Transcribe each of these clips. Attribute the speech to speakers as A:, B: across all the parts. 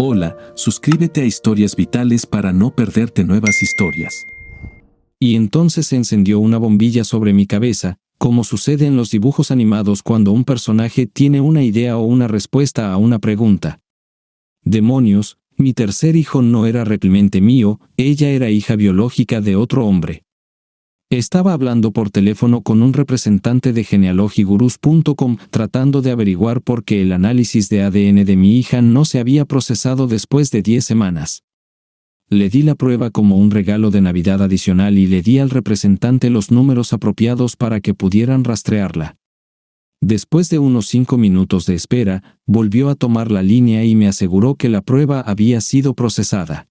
A: Hola, suscríbete a Historias Vitales para no perderte nuevas historias. Y entonces se encendió una bombilla sobre mi cabeza, como sucede en los dibujos animados cuando un personaje tiene una idea o una respuesta a una pregunta. Demonios, mi tercer hijo no era realmente mío, ella era hija biológica de otro hombre. Estaba hablando por teléfono con un representante de genealogygurus.com tratando de averiguar por qué el análisis de ADN de mi hija no se había procesado después de 10 semanas. Le di la prueba como un regalo de Navidad adicional y le di al representante los números apropiados para que pudieran rastrearla. Después de unos 5 minutos de espera, volvió a tomar la línea y me aseguró que la prueba había sido procesada.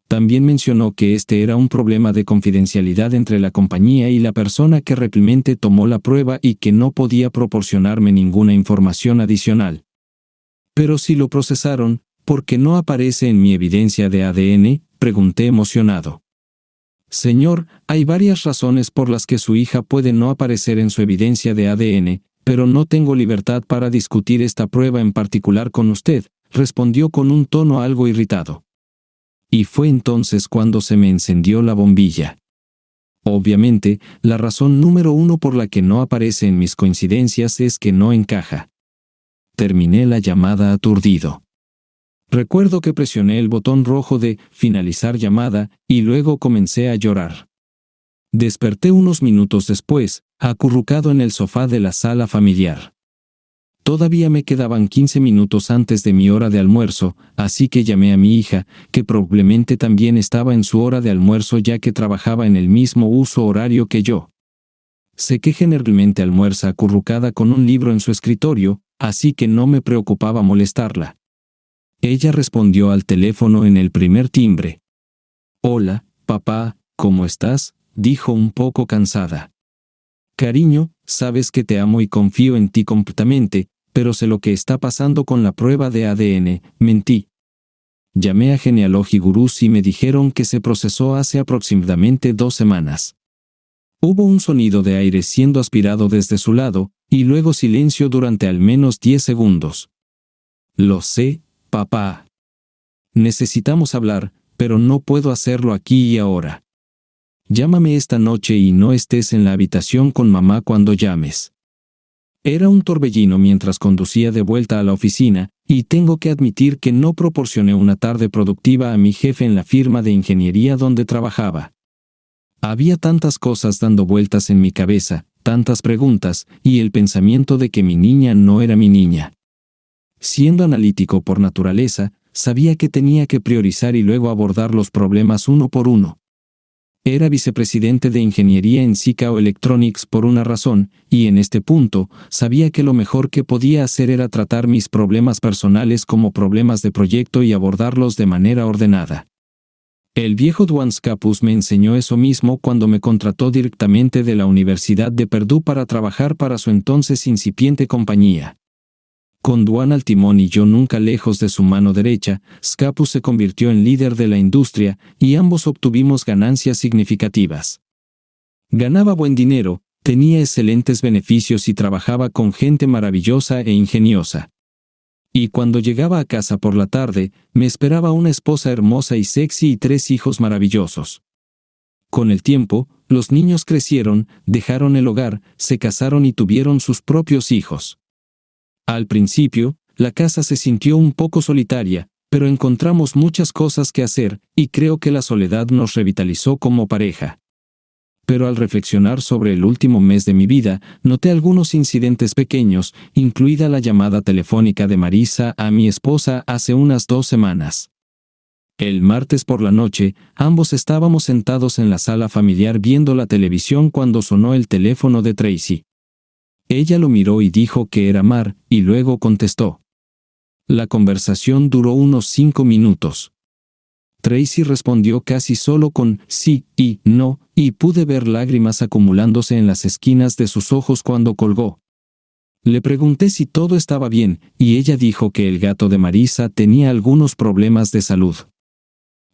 A: También mencionó que este era un problema de confidencialidad entre la compañía y la persona que realmente tomó la prueba y que no podía proporcionarme ninguna información adicional. Pero si lo procesaron, ¿por qué no aparece en mi evidencia de ADN?, pregunté emocionado. Señor, hay varias razones por las que su hija puede no aparecer en su evidencia de ADN, pero no tengo libertad para discutir esta prueba en particular con usted, respondió con un tono algo irritado. Y fue entonces cuando se me encendió la bombilla. Obviamente, la razón número 1 por la que no aparece en mis coincidencias es que no encaja. Terminé la llamada aturdido. Recuerdo que presioné el botón rojo de finalizar llamada y luego comencé a llorar. Desperté unos minutos después, acurrucado en el sofá de la sala familiar. Todavía me quedaban 15 minutos antes de mi hora de almuerzo, así que llamé a mi hija, que probablemente también estaba en su hora de almuerzo ya que trabajaba en el mismo uso horario que yo. Sé que generalmente almuerza acurrucada con un libro en su escritorio, así que no me preocupaba molestarla. Ella respondió al teléfono en el primer timbre. «Hola, papá, ¿cómo estás?», dijo un poco cansada. «Cariño, sabes que te amo y confío en ti completamente, pero sé lo que está pasando con la prueba de ADN», mentí. Llamé a Genealogy Gurus y me dijeron que se procesó hace aproximadamente 2 semanas. Hubo un sonido de aire siendo aspirado desde su lado, y luego silencio durante al menos 10 segundos. «Lo sé, papá. Necesitamos hablar, pero no puedo hacerlo aquí y ahora. Llámame esta noche y no estés en la habitación con mamá cuando llames». Era un torbellino mientras conducía de vuelta a la oficina, y tengo que admitir que no proporcioné una tarde productiva a mi jefe en la firma de ingeniería donde trabajaba. Había tantas cosas dando vueltas en mi cabeza, tantas preguntas, y el pensamiento de que mi niña no era mi niña. Siendo analítico por naturaleza, sabía que tenía que priorizar y luego abordar los problemas uno por uno. Era vicepresidente de ingeniería en Sikao Electronics por una razón, y en este punto, sabía que lo mejor que podía hacer era tratar mis problemas personales como problemas de proyecto y abordarlos de manera ordenada. El viejo Duane Scapus me enseñó eso mismo cuando me contrató directamente de la Universidad de Purdue para trabajar para su entonces incipiente compañía. Con Duane al timón y yo nunca lejos de su mano derecha, Scapus se convirtió en líder de la industria y ambos obtuvimos ganancias significativas. Ganaba buen dinero, tenía excelentes beneficios y trabajaba con gente maravillosa e ingeniosa. Y cuando llegaba a casa por la tarde, me esperaba una esposa hermosa y sexy y 3 hijos maravillosos. Con el tiempo, los niños crecieron, dejaron el hogar, se casaron y tuvieron sus propios hijos. Al principio, la casa se sintió un poco solitaria, pero encontramos muchas cosas que hacer, y creo que la soledad nos revitalizó como pareja. Pero al reflexionar sobre el último mes de mi vida, noté algunos incidentes pequeños, incluida la llamada telefónica de Marisa a mi esposa hace unas 2 semanas. El martes por la noche, ambos estábamos sentados en la sala familiar viendo la televisión cuando sonó el teléfono de Tracy. Ella lo miró y dijo que era Mar, y luego contestó. La conversación duró unos 5 minutos. Tracy respondió casi solo con sí y no, y pude ver lágrimas acumulándose en las esquinas de sus ojos cuando colgó. Le pregunté si todo estaba bien, y ella dijo que el gato de Marisa tenía algunos problemas de salud.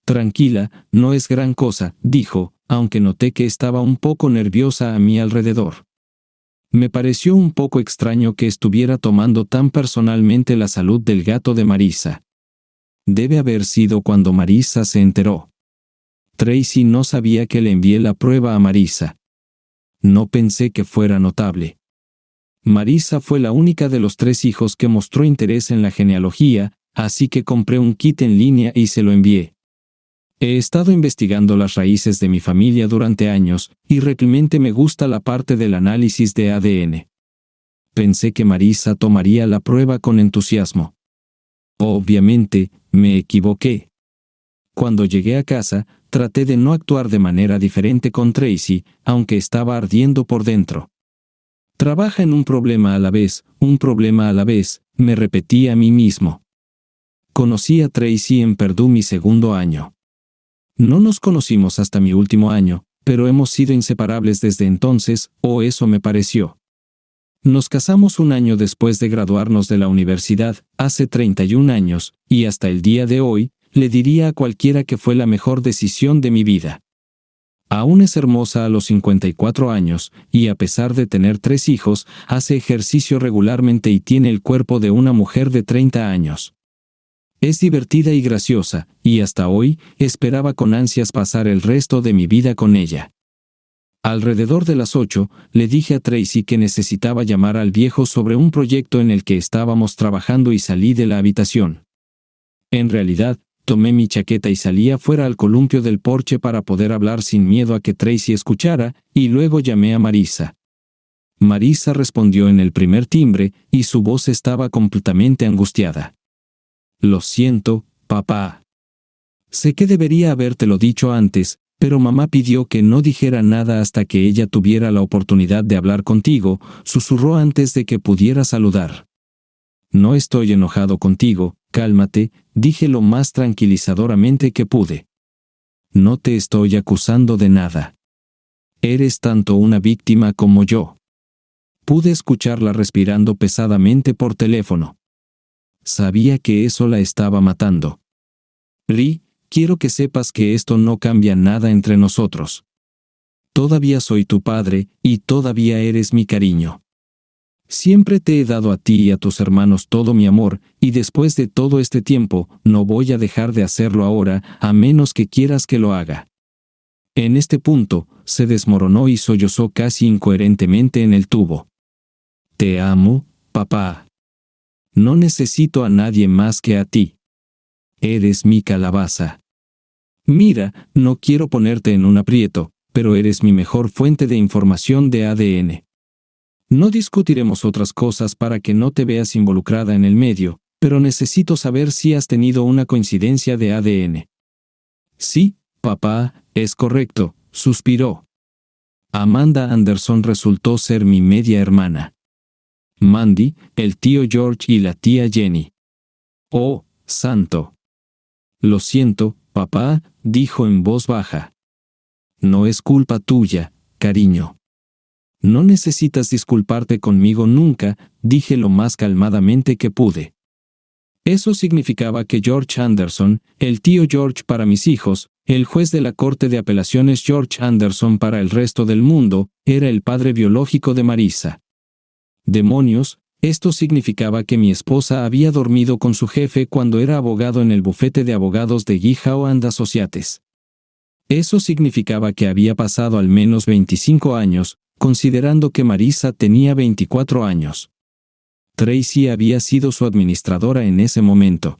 A: Tranquila, no es gran cosa, dijo, aunque noté que estaba un poco nerviosa a mi alrededor. Me pareció un poco extraño que estuviera tomando tan personalmente la salud del gato de Marisa. Debe haber sido cuando Marisa se enteró. Tracy no sabía que le envié la prueba a Marisa. No pensé que fuera notable. Marisa fue la única de los 3 hijos que mostró interés en la genealogía, así que compré un kit en línea y se lo envié. He estado investigando las raíces de mi familia durante años, y realmente me gusta la parte del análisis de ADN. Pensé que Marisa tomaría la prueba con entusiasmo. Obviamente, me equivoqué. Cuando llegué a casa, traté de no actuar de manera diferente con Tracy, aunque estaba ardiendo por dentro. Trabaja en un problema a la vez, me repetí a mí mismo. Conocí a Tracy en Purdue mi segundo año. No nos conocimos hasta mi último año, pero hemos sido inseparables desde entonces, o eso me pareció. Nos casamos un año después de graduarnos de la universidad, hace 31 años, y hasta el día de hoy, le diría a cualquiera que fue la mejor decisión de mi vida. Aún es hermosa a los 54 años, y a pesar de tener 3 hijos, hace ejercicio regularmente y tiene el cuerpo de una mujer de 30 años. Es divertida y graciosa, y hasta hoy, esperaba con ansias pasar el resto de mi vida con ella. Alrededor de las 8, le dije a Tracy que necesitaba llamar al viejo sobre un proyecto en el que estábamos trabajando y salí de la habitación. En realidad, tomé mi chaqueta y salí afuera al columpio del porche para poder hablar sin miedo a que Tracy escuchara, y luego llamé a Marisa. Marisa respondió en el primer timbre, y su voz estaba completamente angustiada. Lo siento, papá. Sé que debería habértelo dicho antes, pero mamá pidió que no dijera nada hasta que ella tuviera la oportunidad de hablar contigo, susurró antes de que pudiera saludar. No estoy enojado contigo, cálmate, dije lo más tranquilizadoramente que pude. No te estoy acusando de nada. Eres tanto una víctima como yo. Pude escucharla respirando pesadamente por teléfono. Sabía que eso la estaba matando. Ri, quiero que sepas que esto no cambia nada entre nosotros. Todavía soy tu padre, y todavía eres mi cariño. Siempre te he dado a ti y a tus hermanos todo mi amor, y después de todo este tiempo, no voy a dejar de hacerlo ahora, a menos que quieras que lo haga. En este punto, se desmoronó y sollozó casi incoherentemente en el tubo. Te amo, papá. No necesito a nadie más que a ti. Eres mi calabaza. Mira, no quiero ponerte en un aprieto, pero eres mi mejor fuente de información de ADN. No discutiremos otras cosas para que no te veas involucrada en el medio, pero necesito saber si has tenido una coincidencia de ADN. Sí, papá, es correcto, suspiró. Amanda Anderson resultó ser mi media hermana. Mandy, el tío George y la tía Jenny. Oh, santo. Lo siento, papá, dijo en voz baja. No es culpa tuya, cariño. No necesitas disculparte conmigo nunca, dije lo más calmadamente que pude. Eso significaba que George Anderson, el tío George para mis hijos, el juez de la Corte de Apelaciones George Anderson para el resto del mundo, era el padre biológico de Marisa. Demonios, esto significaba que mi esposa había dormido con su jefe cuando era abogado en el bufete de abogados de Guijao and Associates. Eso significaba que había pasado al menos 25 años, considerando que Marisa tenía 24 años. Tracy había sido su administradora en ese momento.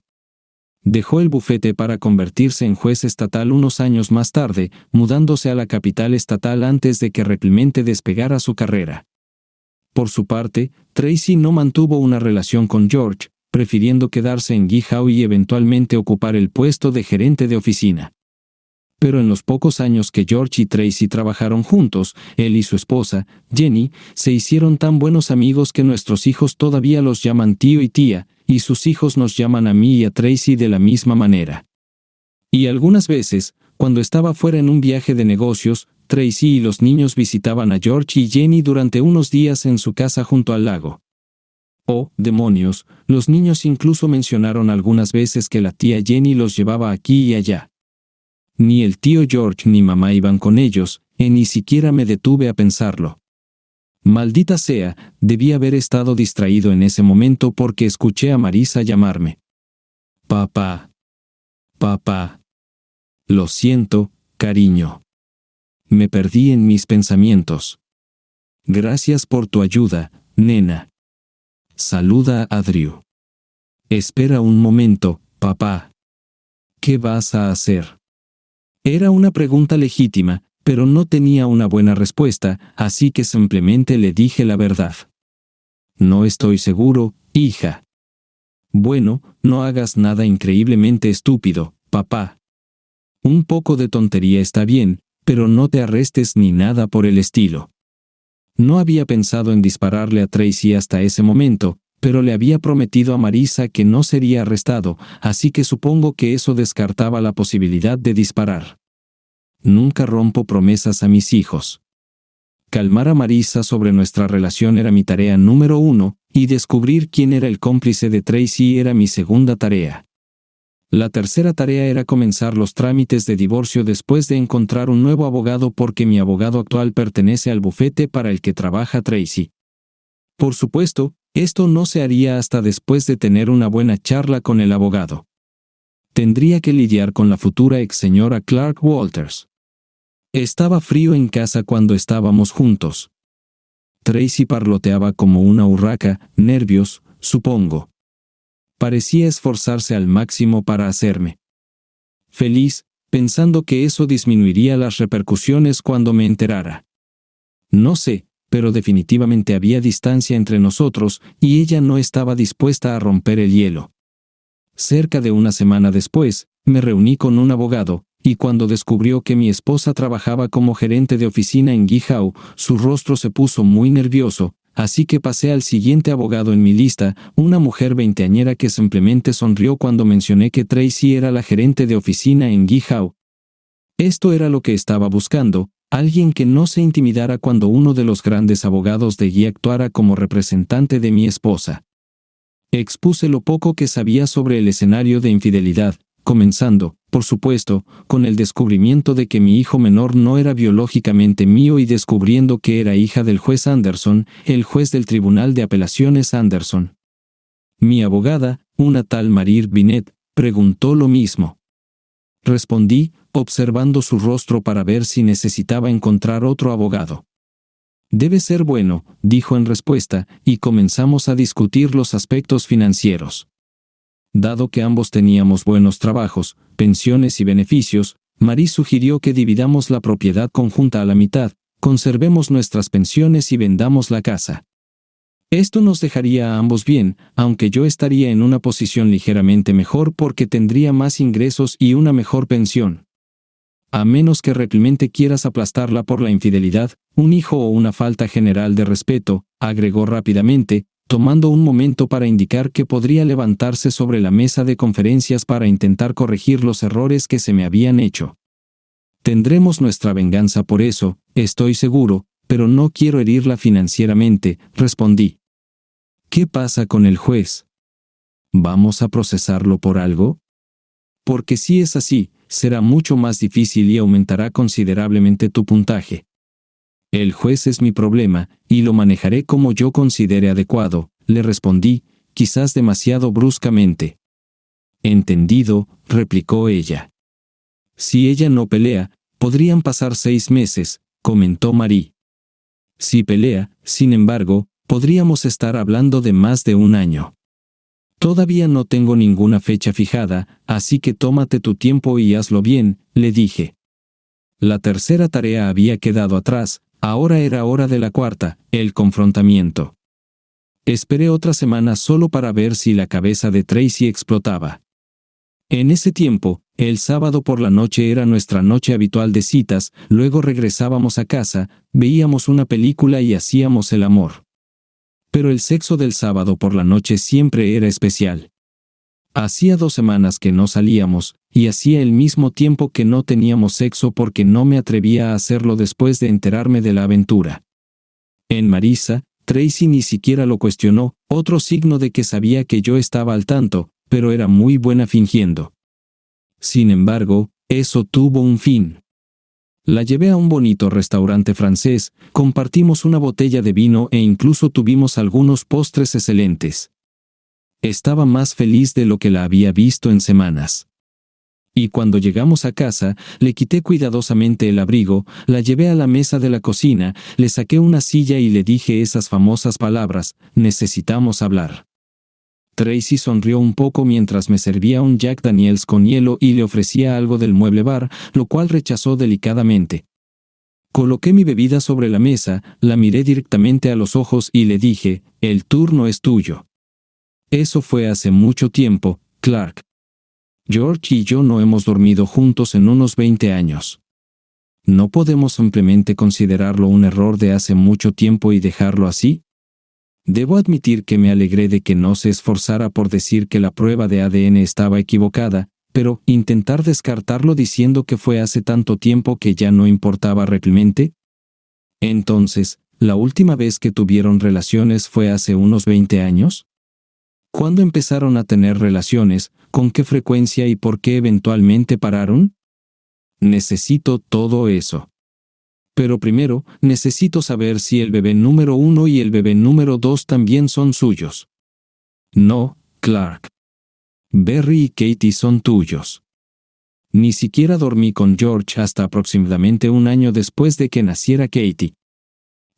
A: Dejó el bufete para convertirse en juez estatal unos años más tarde, mudándose a la capital estatal antes de que realmente despegara su carrera. Por su parte, Tracy no mantuvo una relación con George, prefiriendo quedarse en Guijao y eventualmente ocupar el puesto de gerente de oficina. Pero en los pocos años que George y Tracy trabajaron juntos, él y su esposa, Jenny, se hicieron tan buenos amigos que nuestros hijos todavía los llaman tío y tía, y sus hijos nos llaman a mí y a Tracy de la misma manera. Y algunas veces, cuando estaba fuera en un viaje de negocios, Tracy y los niños visitaban a George y Jenny durante unos días en su casa junto al lago. Oh, demonios, los niños incluso mencionaron algunas veces que la tía Jenny los llevaba aquí y allá. Ni el tío George ni mamá iban con ellos, y ni siquiera me detuve a pensarlo. Maldita sea, debí haber estado distraído en ese momento porque escuché a Marisa llamarme. Papá. Papá. Lo siento, cariño. Me perdí en mis pensamientos. Gracias por tu ayuda, nena. Saluda a Drew. Espera un momento, papá. ¿Qué vas a hacer? Era una pregunta legítima, pero no tenía una buena respuesta, así que simplemente le dije la verdad. No estoy seguro, hija. Bueno, no hagas nada increíblemente estúpido, papá. Un poco de tontería está bien, pero no te arrestes ni nada por el estilo. No había pensado en dispararle a Tracy hasta ese momento, pero le había prometido a Marissa que no sería arrestado, así que supongo que eso descartaba la posibilidad de disparar. Nunca rompo promesas a mis hijos. Calmar a Marissa sobre nuestra relación era mi tarea número 1, y descubrir quién era el cómplice de Tracy era mi segunda tarea. La tercera tarea era comenzar los trámites de divorcio después de encontrar un nuevo abogado porque mi abogado actual pertenece al bufete para el que trabaja Tracy. Por supuesto, esto no se haría hasta después de tener una buena charla con el abogado. Tendría que lidiar con la futura ex señora Clark Walters. Estaba frío en casa cuando estábamos juntos. Tracy parloteaba como una urraca, nervios, supongo. Parecía esforzarse al máximo para hacerme feliz, pensando que eso disminuiría las repercusiones cuando me enterara. No sé, pero definitivamente había distancia entre nosotros y ella no estaba dispuesta a romper el hielo. Cerca de una semana después, me reuní con un abogado, y cuando descubrió que mi esposa trabajaba como gerente de oficina en GitHub, su rostro se puso muy nervioso, así que pasé al siguiente abogado en mi lista, una mujer veinteañera que simplemente sonrió cuando mencioné que Tracy era la gerente de oficina en GitHub. Esto era lo que estaba buscando, alguien que no se intimidara cuando uno de los grandes abogados de GI actuara como representante de mi esposa. Expuse lo poco que sabía sobre el escenario de infidelidad, comenzando, por supuesto, con el descubrimiento de que mi hijo menor no era biológicamente mío y descubriendo que era hija del juez Anderson, el juez del Tribunal de Apelaciones Anderson. Mi abogada, una tal Marie Binet, preguntó lo mismo. Respondí, observando su rostro para ver si necesitaba encontrar otro abogado. Debe ser bueno, dijo en respuesta, y comenzamos a discutir los aspectos financieros. Dado que ambos teníamos buenos trabajos, pensiones y beneficios, Marie sugirió que dividamos la propiedad conjunta a la mitad, conservemos nuestras pensiones y vendamos la casa. Esto nos dejaría a ambos bien, aunque yo estaría en una posición ligeramente mejor porque tendría más ingresos y una mejor pensión. A menos que realmente quieras aplastarla por la infidelidad, un hijo o una falta general de respeto, agregó rápidamente, tomando un momento para indicar que podría levantarse sobre la mesa de conferencias para intentar corregir los errores que se me habían hecho. Tendremos nuestra venganza por eso, estoy seguro, pero no quiero herirla financieramente, respondí. ¿Qué pasa con el juez? ¿Vamos a procesarlo por algo? Porque si es así, será mucho más difícil y aumentará considerablemente tu puntaje. El juez es mi problema, y lo manejaré como yo considere adecuado, le respondí, quizás demasiado bruscamente. Entendido, replicó ella. Si ella no pelea, podrían pasar 6 meses, comentó Marie. Si pelea, sin embargo, podríamos estar hablando de más de 1 año. Todavía no tengo ninguna fecha fijada, así que tómate tu tiempo y hazlo bien, le dije. La tercera tarea había quedado atrás, ahora era hora de la cuarta, el confrontamiento. Esperé otra semana solo para ver si la cabeza de Tracy explotaba. En ese tiempo, el sábado por la noche era nuestra noche habitual de citas, luego regresábamos a casa, veíamos una película y hacíamos el amor. Pero el sexo del sábado por la noche siempre era especial. Hacía 2 semanas que no salíamos, y hacía el mismo tiempo que no teníamos sexo porque no me atrevía a hacerlo después de enterarme de la aventura. En Marissa, Tracy ni siquiera lo cuestionó, otro signo de que sabía que yo estaba al tanto, pero era muy buena fingiendo. Sin embargo, eso tuvo un fin. La llevé a un bonito restaurante francés, compartimos una botella de vino e incluso tuvimos algunos postres excelentes. Estaba más feliz de lo que la había visto en semanas. Y cuando llegamos a casa, le quité cuidadosamente el abrigo, la llevé a la mesa de la cocina, le saqué una silla y le dije esas famosas palabras: necesitamos hablar. Tracy sonrió un poco mientras me servía un Jack Daniels con hielo y le ofrecía algo del mueble bar, lo cual rechazó delicadamente. Coloqué mi bebida sobre la mesa, la miré directamente a los ojos y le dije: el turno es tuyo. Eso fue hace mucho tiempo, Clark. George y yo no hemos dormido juntos en unos 20 años. ¿No podemos simplemente considerarlo un error de hace mucho tiempo y dejarlo así? Debo admitir que me alegré de que no se esforzara por decir que la prueba de ADN estaba equivocada, pero intentar descartarlo diciendo que fue hace tanto tiempo que ya no importaba realmente. Entonces, ¿la última vez que tuvieron relaciones fue hace unos 20 años? ¿Cuándo empezaron a tener relaciones? ¿Con qué frecuencia y por qué eventualmente pararon? Necesito todo eso. Pero primero, necesito saber si el bebé número 1 y el bebé número 2 también son suyos. No, Clark. Barry y Katie son tuyos. Ni siquiera dormí con George hasta aproximadamente un año después de que naciera Katie.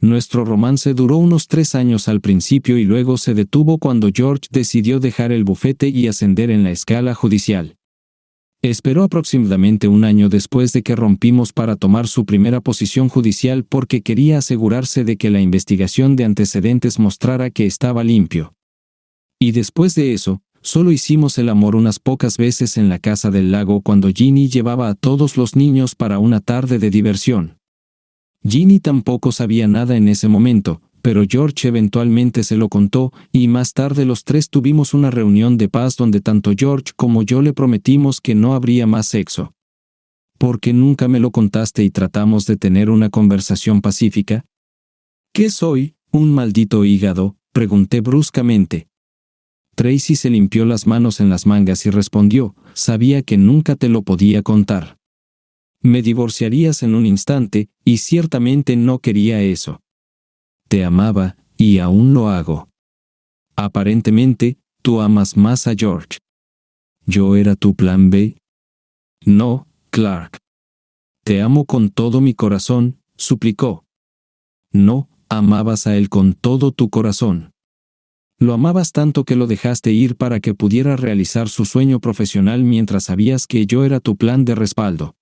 A: Nuestro romance duró unos 3 años al principio y luego se detuvo cuando George decidió dejar el bufete y ascender en la escala judicial. Esperó aproximadamente un año después de que rompimos para tomar su primera posición judicial porque quería asegurarse de que la investigación de antecedentes mostrara que estaba limpio. Y después de eso, solo hicimos el amor unas pocas veces en la casa del lago cuando Ginny llevaba a todos los niños para una tarde de diversión. Ginny tampoco sabía nada en ese momento, pero George eventualmente se lo contó, y más tarde los tres tuvimos una reunión de paz donde tanto George como yo le prometimos que no habría más sexo. ¿Por qué nunca me lo contaste y tratamos de tener una conversación pacífica? ¿Qué soy, un maldito hígado?, pregunté bruscamente. Tracy se limpió las manos en las mangas y respondió: sabía que nunca te lo podía contar. Me divorciarías en un instante, y ciertamente no quería eso. Te amaba, y aún lo hago. Aparentemente, tú amas más a George. ¿Yo era tu plan B? No, Clark. Te amo con todo mi corazón, suplicó. No, amabas a él con todo tu corazón. Lo amabas tanto que lo dejaste ir para que pudiera realizar su sueño profesional mientras sabías que yo era tu plan de respaldo.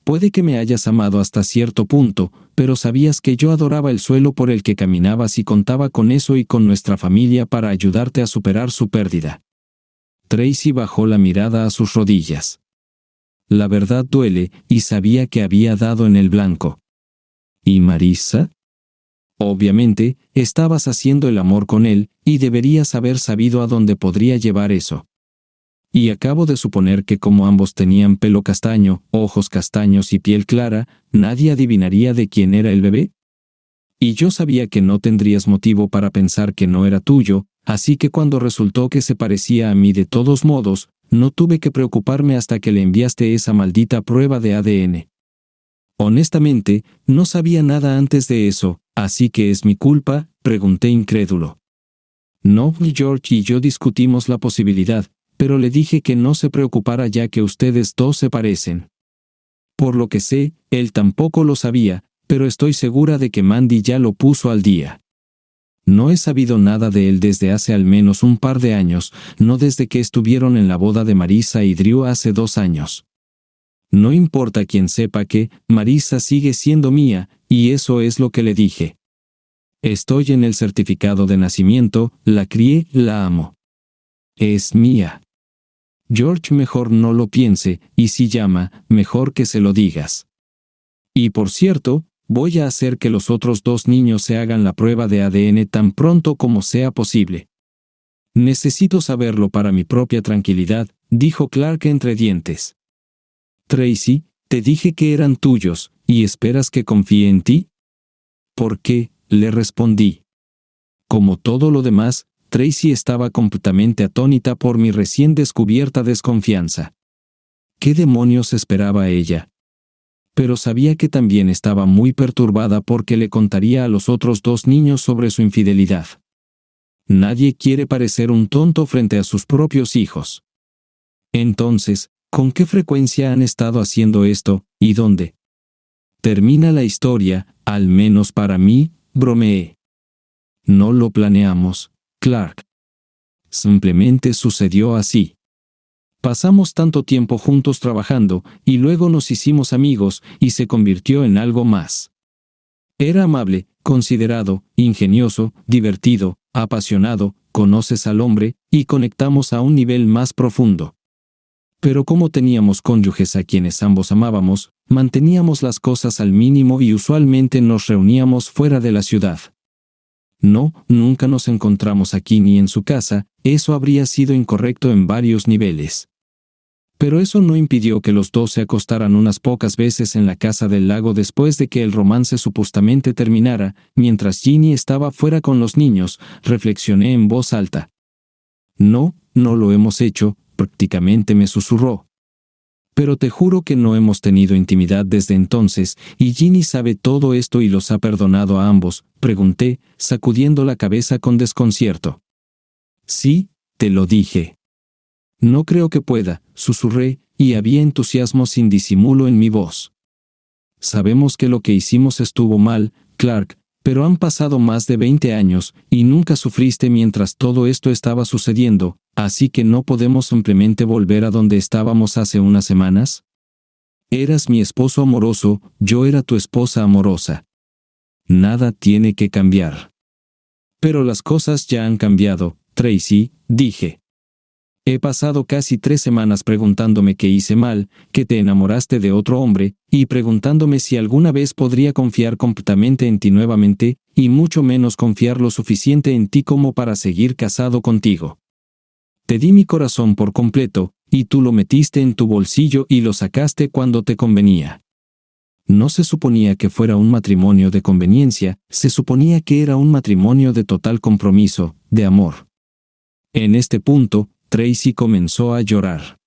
A: Puede que me hayas amado hasta cierto punto, pero sabías que yo adoraba el suelo por el que caminabas y contaba con eso y con nuestra familia para ayudarte a superar su pérdida. Tracy bajó la mirada a sus rodillas. La verdad duele, y sabía que había dado en el blanco. ¿Y Marissa? Obviamente, estabas haciendo el amor con él, y deberías haber sabido a dónde podría llevar eso. Y acabo de suponer que como ambos tenían pelo castaño, ojos castaños y piel clara, nadie adivinaría de quién era el bebé. Y yo sabía que no tendrías motivo para pensar que no era tuyo, así que cuando resultó que se parecía a mí de todos modos, no tuve que preocuparme hasta que le enviaste esa maldita prueba de ADN. Honestamente, no sabía nada antes de eso, así que es mi culpa, pregunté incrédulo. No, George y yo discutimos la posibilidad, pero le dije que no se preocupara ya que ustedes dos se parecen. Por lo que sé, él tampoco lo sabía, pero estoy segura de que Mandy ya lo puso al día. No he sabido nada de él desde hace al menos un par de años, no desde que estuvieron en la boda de Marissa y Drew hace 2 años. No importa quien sepa que Marissa sigue siendo mía, y eso es lo que le dije. Estoy en el certificado de nacimiento, la crié, la amo. Es mía. George mejor no lo piense, y si llama, mejor que se lo digas. Y por cierto, voy a hacer que los otros 2 niños se hagan la prueba de ADN tan pronto como sea posible. Necesito saberlo para mi propia tranquilidad, dijo Clark entre dientes. Tracy, te dije que eran tuyos, ¿y esperas que confíe en ti? ¿Por qué?, le respondí. Como todo lo demás, Tracy estaba completamente atónita por mi recién descubierta desconfianza. ¿Qué demonios esperaba ella? Pero sabía que también estaba muy perturbada porque le contaría a los otros 2 niños sobre su infidelidad. Nadie quiere parecer un tonto frente a sus propios hijos. Entonces, ¿Con qué frecuencia han estado haciendo esto, y dónde? Termina la historia, al menos para mí, bromeé. No lo planeamos, Clark. Simplemente sucedió así. Pasamos tanto tiempo juntos trabajando, y luego nos hicimos amigos, y se convirtió en algo más. Era amable, considerado, ingenioso, divertido, apasionado, conoces al hombre, y conectamos a un nivel más profundo. Pero como teníamos cónyuges a quienes ambos amábamos, manteníamos las cosas al mínimo y usualmente nos reuníamos fuera de la ciudad. No, nunca nos encontramos aquí ni en su casa, eso habría sido incorrecto en varios niveles. Pero eso no impidió que los dos se acostaran unas pocas veces en la casa del lago después de que el romance supuestamente terminara, mientras Ginny estaba fuera con los niños, reflexioné en voz alta. No, no lo hemos hecho, prácticamente me susurró. Pero te juro que no hemos tenido intimidad desde entonces, y Ginny sabe todo esto y los ha perdonado a ambos, pregunté, sacudiendo la cabeza con desconcierto. Sí, te lo dije. No creo que pueda, susurré, y había entusiasmo sin disimulo en mi voz. Sabemos que lo que hicimos estuvo mal, Clark, pero han pasado más de 20 años, y nunca sufriste mientras todo esto estaba sucediendo, así que no podemos simplemente volver a donde estábamos hace unas semanas. Eras mi esposo amoroso, yo era tu esposa amorosa. Nada tiene que cambiar. Pero las cosas ya han cambiado, Tracy, dije. He pasado casi 3 semanas preguntándome qué hice mal, que te enamoraste de otro hombre, y preguntándome si alguna vez podría confiar completamente en ti nuevamente, y mucho menos confiar lo suficiente en ti como para seguir casado contigo. Te di mi corazón por completo, y tú lo metiste en tu bolsillo y lo sacaste cuando te convenía. No se suponía que fuera un matrimonio de conveniencia, se suponía que era un matrimonio de total compromiso, de amor. En este punto, Tracy comenzó a llorar.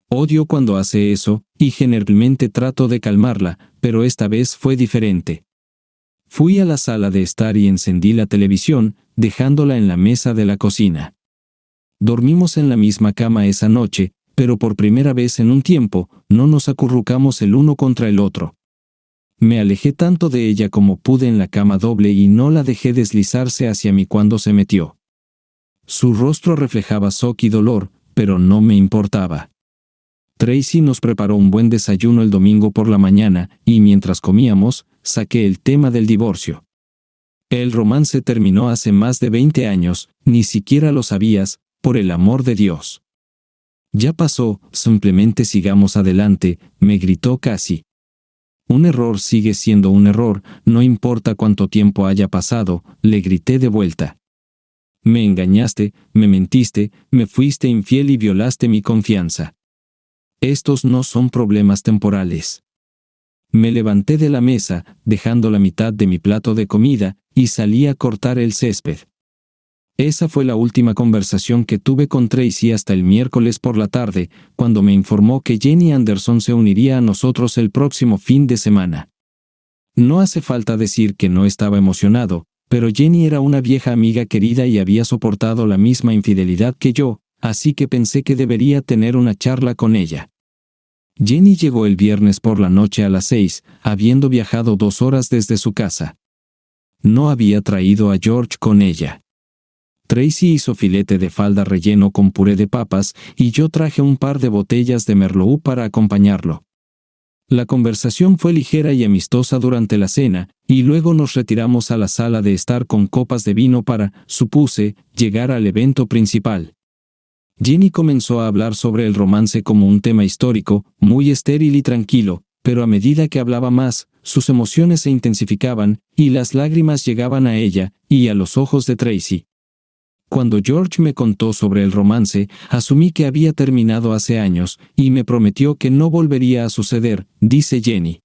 A: Odio cuando hace eso, y generalmente trato de calmarla, pero esta vez fue diferente. Fui a la sala de estar y encendí la televisión, dejándola en la mesa de la cocina. Dormimos en la misma cama esa noche, pero por primera vez en un tiempo, no nos acurrucamos el uno contra el otro. Me alejé tanto de ella como pude en la cama doble y no la dejé deslizarse hacia mí cuando se metió. Su rostro reflejaba shock y dolor, pero no me importaba. Tracy nos preparó un buen desayuno el domingo por la mañana, y mientras comíamos, saqué el tema del divorcio. El romance terminó hace más de 20 años, ni siquiera lo sabías, por el amor de Dios. Ya pasó, simplemente sigamos adelante, me gritó Cassie. Un error sigue siendo un error, no importa cuánto tiempo haya pasado, le grité de vuelta. Me engañaste, me mentiste, me fuiste infiel y violaste mi confianza. Estos no son problemas temporales. Me levanté de la mesa, dejando la mitad de mi plato de comida, y salí a cortar el césped. Esa fue la última conversación que tuve con Tracy hasta el miércoles por la tarde, cuando me informó que Jenny Anderson se uniría a nosotros el próximo fin de semana. No hace falta decir que no estaba emocionado, pero Jenny era una vieja amiga querida y había soportado la misma infidelidad que yo, así que pensé que debería tener una charla con ella. Jenny llegó el viernes por la noche a las 6, habiendo viajado 2 horas desde su casa. No había traído a George con ella. Tracy hizo filete de falda relleno con puré de papas y yo traje un par de botellas de Merlot para acompañarlo. La conversación fue ligera y amistosa durante la cena, y luego nos retiramos a la sala de estar con copas de vino para, supuse, llegar al evento principal. Jenny comenzó a hablar sobre el romance como un tema histórico, muy estéril y tranquilo, pero a medida que hablaba más, sus emociones se intensificaban, y las lágrimas llegaban a ella, y a los ojos de Tracy. Cuando George me contó sobre el romance, asumí que había terminado hace años, y me prometió que no volvería a suceder, dice Jenny.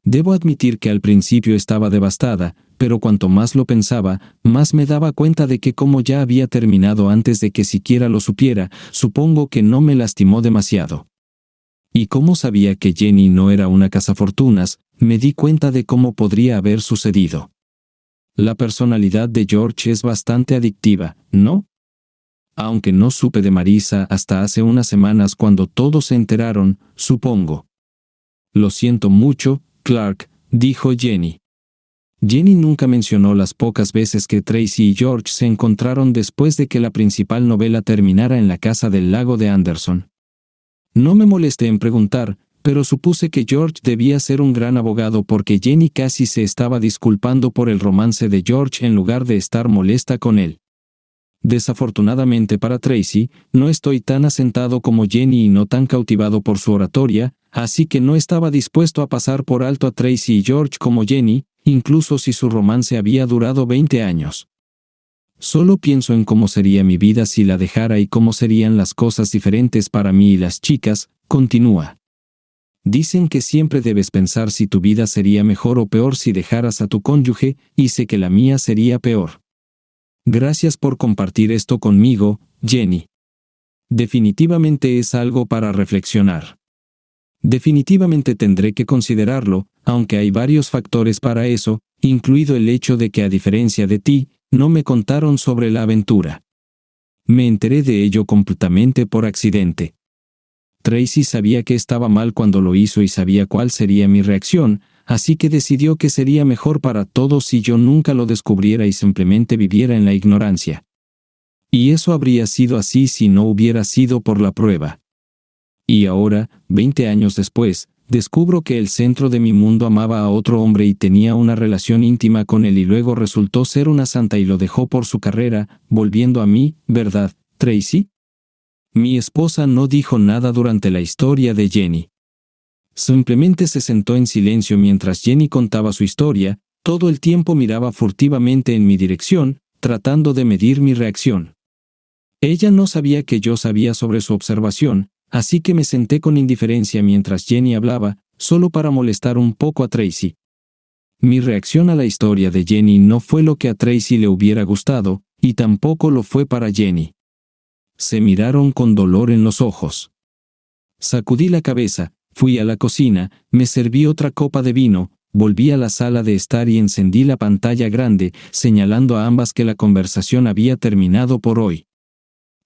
A: Debo admitir que al principio estaba devastada, pero cuanto más lo pensaba, más me daba cuenta de que como ya había terminado antes de que siquiera lo supiera, supongo que no me lastimó demasiado. Y como sabía que Jenny no era una cazafortunas, me di cuenta de cómo podría haber sucedido. La personalidad de George es bastante adictiva, ¿no? Aunque no supe de Marisa hasta hace unas semanas cuando todos se enteraron, supongo. Lo siento mucho, Clark, dijo Jenny. Jenny nunca mencionó las pocas veces que Tracy y George se encontraron después de que la principal novela terminara en la casa del lago de Anderson. No me molesté en preguntar, pero supuse que George debía ser un gran abogado porque Jenny casi se estaba disculpando por el romance de George en lugar de estar molesta con él. Desafortunadamente para Tracy, no estoy tan asentado como Jenny y no tan cautivado por su oratoria, así que no estaba dispuesto a pasar por alto a Tracy y George como Jenny, incluso si su romance había durado 20 años. Solo pienso en cómo sería mi vida si la dejara y cómo serían las cosas diferentes para mí y las chicas, continúa. Dicen que siempre debes pensar si tu vida sería mejor o peor si dejaras a tu cónyuge, y sé que la mía sería peor. Gracias por compartir esto conmigo, Jenny. Definitivamente es algo para reflexionar. Definitivamente tendré que considerarlo, aunque hay varios factores para eso, incluido el hecho de que a diferencia de ti, no me contaron sobre la aventura. Me enteré de ello completamente por accidente. Tracy sabía que estaba mal cuando lo hizo y sabía cuál sería mi reacción, así que decidió que sería mejor para todos si yo nunca lo descubriera y simplemente viviera en la ignorancia. Y eso habría sido así si no hubiera sido por la prueba. Y ahora, 20 años después, descubro que el centro de mi mundo amaba a otro hombre y tenía una relación íntima con él y luego resultó ser una santa y lo dejó por su carrera, volviendo a mí, ¿verdad, Tracy? Mi esposa no dijo nada durante la historia de Jenny. Simplemente se sentó en silencio mientras Jenny contaba su historia, todo el tiempo miraba furtivamente en mi dirección, tratando de medir mi reacción. Ella no sabía que yo sabía sobre su observación, así que me senté con indiferencia mientras Jenny hablaba, solo para molestar un poco a Tracy. Mi reacción a la historia de Jenny no fue lo que a Tracy le hubiera gustado, y tampoco lo fue para Jenny. Se miraron con dolor en los ojos. Sacudí la cabeza, fui a la cocina, me serví otra copa de vino, volví a la sala de estar y encendí la pantalla grande, señalando a ambas que la conversación había terminado por hoy.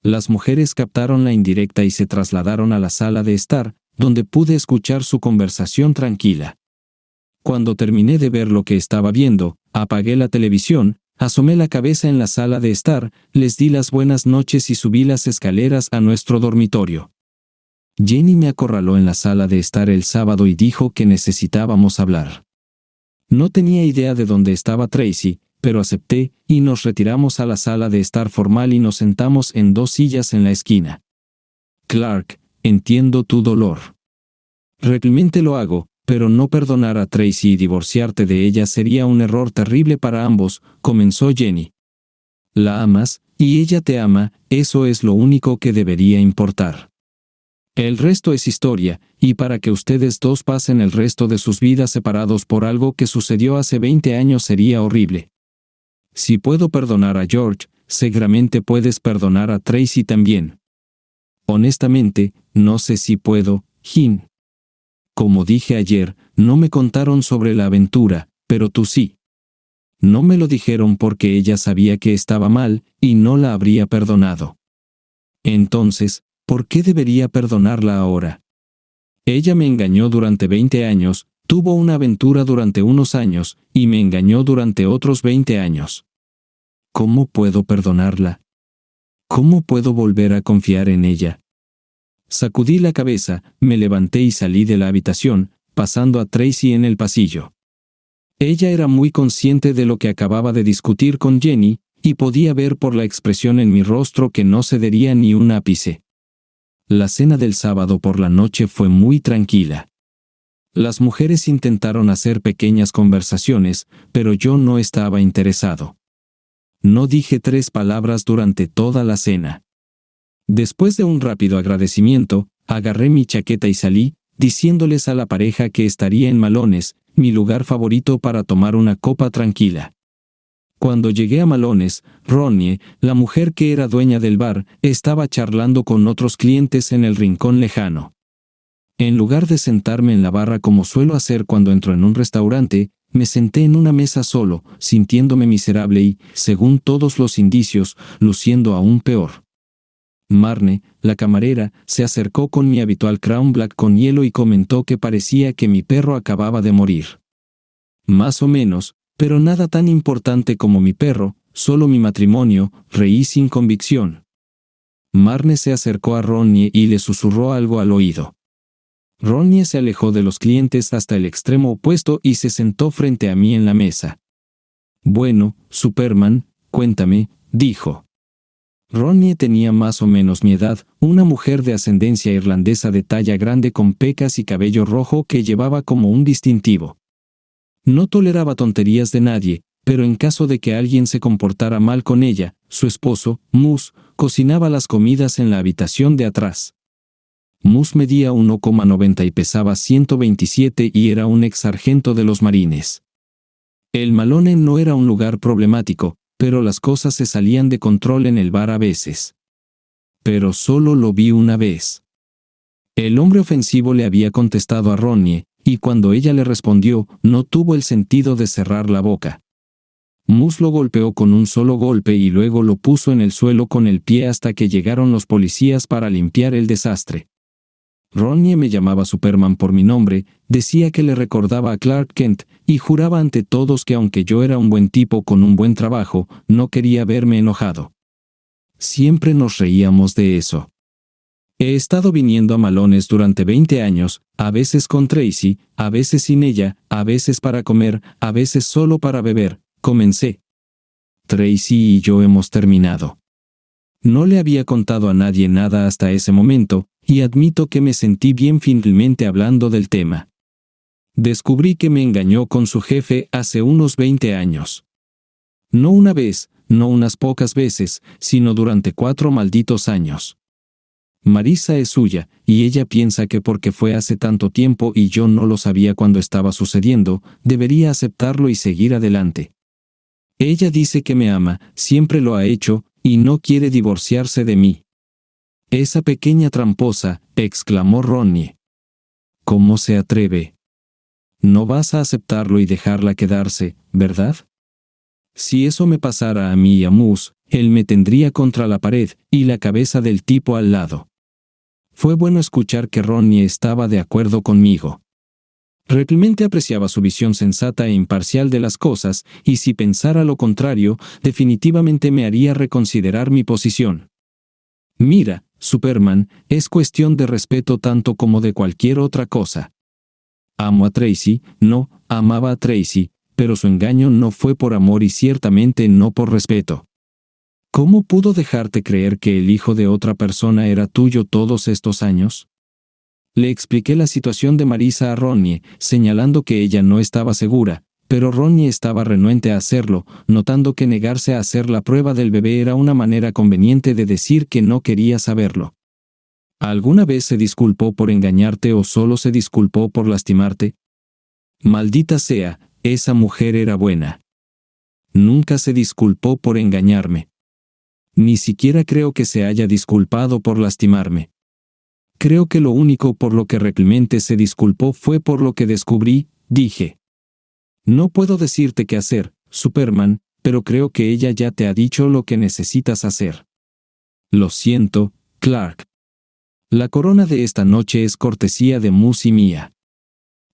A: Las mujeres captaron la indirecta y se trasladaron a la sala de estar, donde pude escuchar su conversación tranquila. Cuando terminé de ver lo que estaba viendo, apagué la televisión, asomé la cabeza en la sala de estar, les di las buenas noches y subí las escaleras a nuestro dormitorio. Jenny me acorraló en la sala de estar el sábado y dijo que necesitábamos hablar. No tenía idea de dónde estaba Tracy, pero acepté, y nos retiramos a la sala de estar formal y nos sentamos en 2 sillas en la esquina. Clark, entiendo tu dolor. Realmente lo hago, pero no perdonar a Tracy y divorciarte de ella sería un error terrible para ambos, comenzó Jenny. La amas, y ella te ama, eso es lo único que debería importar. El resto es historia, y para que ustedes dos pasen el resto de sus vidas separados por algo que sucedió hace 20 años sería horrible. Si puedo perdonar a George, seguramente puedes perdonar a Tracy también. Honestamente, no sé si puedo, Jim. Como dije ayer, no me contaron sobre la aventura, pero tú sí. No me lo dijeron porque ella sabía que estaba mal, y no la habría perdonado. Entonces, ¿por qué debería perdonarla ahora? Ella me engañó durante 20 años, tuvo una aventura durante unos años, y me engañó durante otros 20 años. ¿Cómo puedo perdonarla? ¿Cómo puedo volver a confiar en ella? Sacudí la cabeza, me levanté y salí de la habitación, pasando a Tracy en el pasillo. Ella era muy consciente de lo que acababa de discutir con Jenny, y podía ver por la expresión en mi rostro que no cedería ni un ápice. La cena del sábado por la noche fue muy tranquila. Las mujeres intentaron hacer pequeñas conversaciones, pero yo no estaba interesado. No dije 3 palabras durante toda la cena. Después de un rápido agradecimiento, agarré mi chaqueta y salí, diciéndoles a la pareja que estaría en Malones, mi lugar favorito para tomar una copa tranquila. Cuando llegué a Malones, Ronnie, la mujer que era dueña del bar, estaba charlando con otros clientes en el rincón lejano. En lugar de sentarme en la barra como suelo hacer cuando entro en un restaurante, me senté en una mesa solo, sintiéndome miserable y, según todos los indicios, luciendo aún peor. Marne, la camarera, se acercó con mi habitual Crown Black con hielo y comentó que parecía que mi perro acababa de morir. Más o menos, pero nada tan importante como mi perro, solo mi matrimonio, reí sin convicción. Marne se acercó a Ronnie y le susurró algo al oído. Ronnie se alejó de los clientes hasta el extremo opuesto y se sentó frente a mí en la mesa. Bueno, Superman, cuéntame, dijo. Ronnie tenía más o menos mi edad, una mujer de ascendencia irlandesa de talla grande con pecas y cabello rojo que llevaba como un distintivo. No toleraba tonterías de nadie, pero en caso de que alguien se comportara mal con ella, su esposo, Moose, cocinaba las comidas en la habitación de atrás. Moose medía 1,90 y pesaba 127 y era un ex sargento de los marines. El Malone no era un lugar problemático, pero las cosas se salían de control en el bar a veces. Pero solo lo vi una vez. El hombre ofensivo le había contestado a Ronnie, y cuando ella le respondió, no tuvo el sentido de cerrar la boca. Moose lo golpeó con un solo golpe y luego lo puso en el suelo con el pie hasta que llegaron los policías para limpiar el desastre. Ronnie me llamaba Superman por mi nombre, decía que le recordaba a Clark Kent, y juraba ante todos que aunque yo era un buen tipo con un buen trabajo, no quería verme enojado. Siempre nos reíamos de eso. He estado viniendo a Malones durante 20 años, a veces con Tracy, a veces sin ella, a veces para comer, a veces solo para beber, comencé. Tracy y yo hemos terminado. No le había contado a nadie nada hasta ese momento, y admito que me sentí bien finalmente hablando del tema. Descubrí que me engañó con su jefe hace unos 20 años. No una vez, no unas pocas veces, sino durante 4 malditos años. Marisa es suya, y ella piensa que porque fue hace tanto tiempo y yo no lo sabía cuando estaba sucediendo, debería aceptarlo y seguir adelante. Ella dice que me ama, siempre lo ha hecho, y no quiere divorciarse de mí. «Esa pequeña tramposa», exclamó Ronnie. «¿Cómo se atreve? No vas a aceptarlo y dejarla quedarse, ¿verdad?» Si eso me pasara a mí y a Moose, él me tendría contra la pared, y la cabeza del tipo al lado. Fue bueno escuchar que Ronnie estaba de acuerdo conmigo. Realmente apreciaba su visión sensata e imparcial de las cosas, y si pensara lo contrario, definitivamente me haría reconsiderar mi posición. Mira, Superman, es cuestión de respeto tanto como de cualquier otra cosa. Amo a Tracy, no, amaba a Tracy, pero su engaño no fue por amor y ciertamente no por respeto. ¿Cómo pudo dejarte creer que el hijo de otra persona era tuyo todos estos años? Le expliqué la situación de Marisa a Ronnie, señalando que ella no estaba segura, pero Ronnie estaba renuente a hacerlo, notando que negarse a hacer la prueba del bebé era una manera conveniente de decir que no quería saberlo. ¿Alguna vez se disculpó por engañarte o solo se disculpó por lastimarte? Maldita sea, esa mujer era buena. Nunca se disculpó por engañarme. Ni siquiera creo que se haya disculpado por lastimarme. Creo que lo único por lo que realmente se disculpó fue por lo que descubrí, dije. No puedo decirte qué hacer, Superman, pero creo que ella ya te ha dicho lo que necesitas hacer. Lo siento, Clark. La corona de esta noche es cortesía de Moose y mía.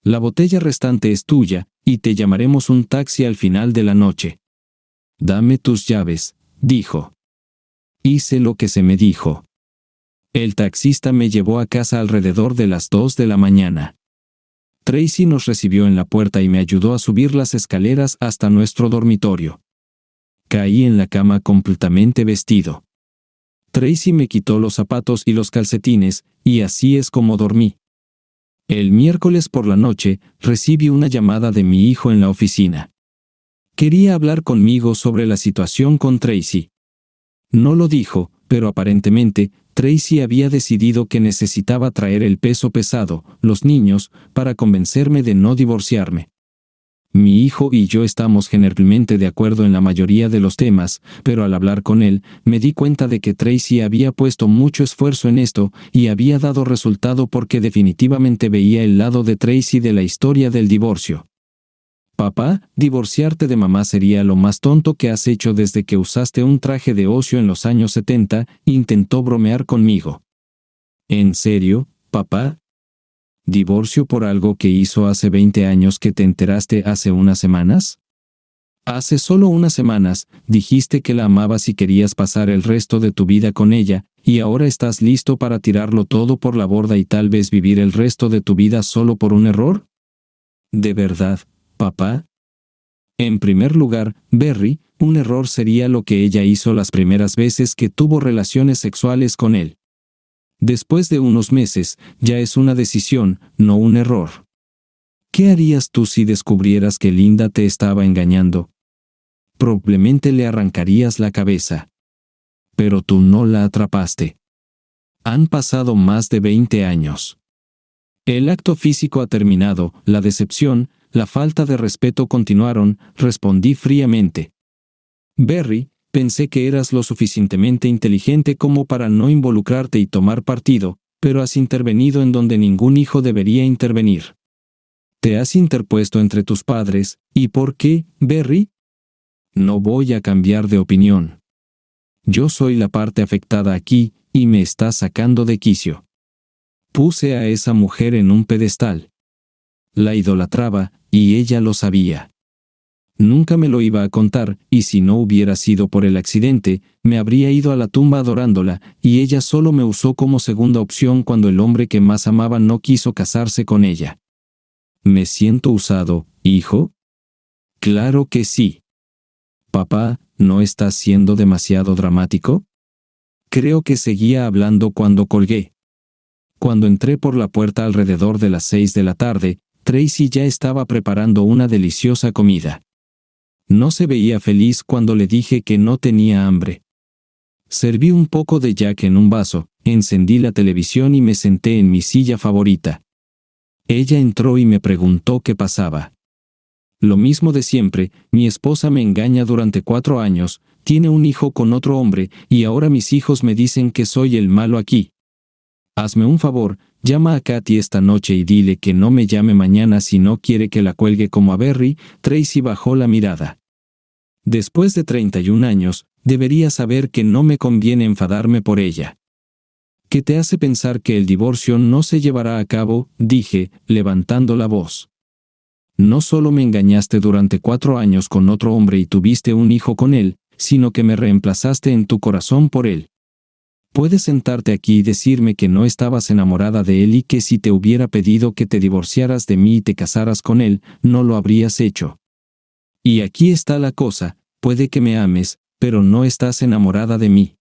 A: La botella restante es tuya, y te llamaremos un taxi al final de la noche. Dame tus llaves, dijo. Hice lo que se me dijo. El taxista me llevó a casa alrededor de las 2 de la mañana. Tracy nos recibió en la puerta y me ayudó a subir las escaleras hasta nuestro dormitorio. Caí en la cama completamente vestido. Tracy me quitó los zapatos y los calcetines, y así es como dormí. El miércoles por la noche, recibí una llamada de mi hijo en la oficina. Quería hablar conmigo sobre la situación con Tracy. No lo dijo, pero aparentemente, Tracy había decidido que necesitaba traer el peso pesado, los niños, para convencerme de no divorciarme. Mi hijo y yo estamos generalmente de acuerdo en la mayoría de los temas, pero al hablar con él, me di cuenta de que Tracy había puesto mucho esfuerzo en esto y había dado resultado porque definitivamente veía el lado de Tracy de la historia del divorcio. Papá, divorciarte de mamá sería lo más tonto que has hecho desde que usaste un traje de ocio en los años 70, intentó bromear conmigo. ¿En serio, papá? ¿Divorcio por algo que hizo hace 20 años que te enteraste hace unas semanas? Hace solo unas semanas, dijiste que la amabas y querías pasar el resto de tu vida con ella, y ahora estás listo para tirarlo todo por la borda y tal vez vivir el resto de tu vida solo por un error. ¿De verdad, papá? En primer lugar, Berry, un error sería lo que ella hizo las primeras veces que tuvo relaciones sexuales con él. Después de unos meses, ya es una decisión, no un error. ¿Qué harías tú si descubrieras que Linda te estaba engañando? Probablemente le arrancarías la cabeza. Pero tú no la atrapaste. Han pasado más de 20 años. El acto físico ha terminado, la decepción, la falta de respeto continuaron, respondí fríamente. Berry, pensé que eras lo suficientemente inteligente como para no involucrarte y tomar partido, pero has intervenido en donde ningún hijo debería intervenir. Te has interpuesto entre tus padres, ¿y por qué, Berry? No voy a cambiar de opinión. Yo soy la parte afectada aquí, y me estás sacando de quicio. Puse a esa mujer en un pedestal. La idolatraba, y ella lo sabía. Nunca me lo iba a contar, y si no hubiera sido por el accidente, me habría ido a la tumba adorándola, y ella solo me usó como segunda opción cuando el hombre que más amaba no quiso casarse con ella. ¿Me siento usado, hijo? Claro que sí. Papá, ¿no estás siendo demasiado dramático? Creo que seguía hablando cuando colgué. Cuando entré por la puerta alrededor de las 6 de la tarde, Tracy ya estaba preparando una deliciosa comida. No se veía feliz cuando le dije que no tenía hambre. Serví un poco de Jack en un vaso, encendí la televisión y me senté en mi silla favorita. Ella entró y me preguntó qué pasaba. Lo mismo de siempre, mi esposa me engaña durante 4 años, tiene un hijo con otro hombre, y ahora mis hijos me dicen que soy el malo aquí. Hazme un favor, llama a Katy esta noche y dile que no me llame mañana si no quiere que la cuelgue como a Berry. Tracy bajó la mirada. Después de 31 años, debería saber que no me conviene enfadarme por ella. ¿Qué te hace pensar que el divorcio no se llevará a cabo?, dije, levantando la voz. No solo me engañaste durante 4 años con otro hombre y tuviste un hijo con él, sino que me reemplazaste en tu corazón por él. Puedes sentarte aquí y decirme que no estabas enamorada de él y que si te hubiera pedido que te divorciaras de mí y te casaras con él, no lo habrías hecho. Y aquí está la cosa, puede que me ames, pero no estás enamorada de mí.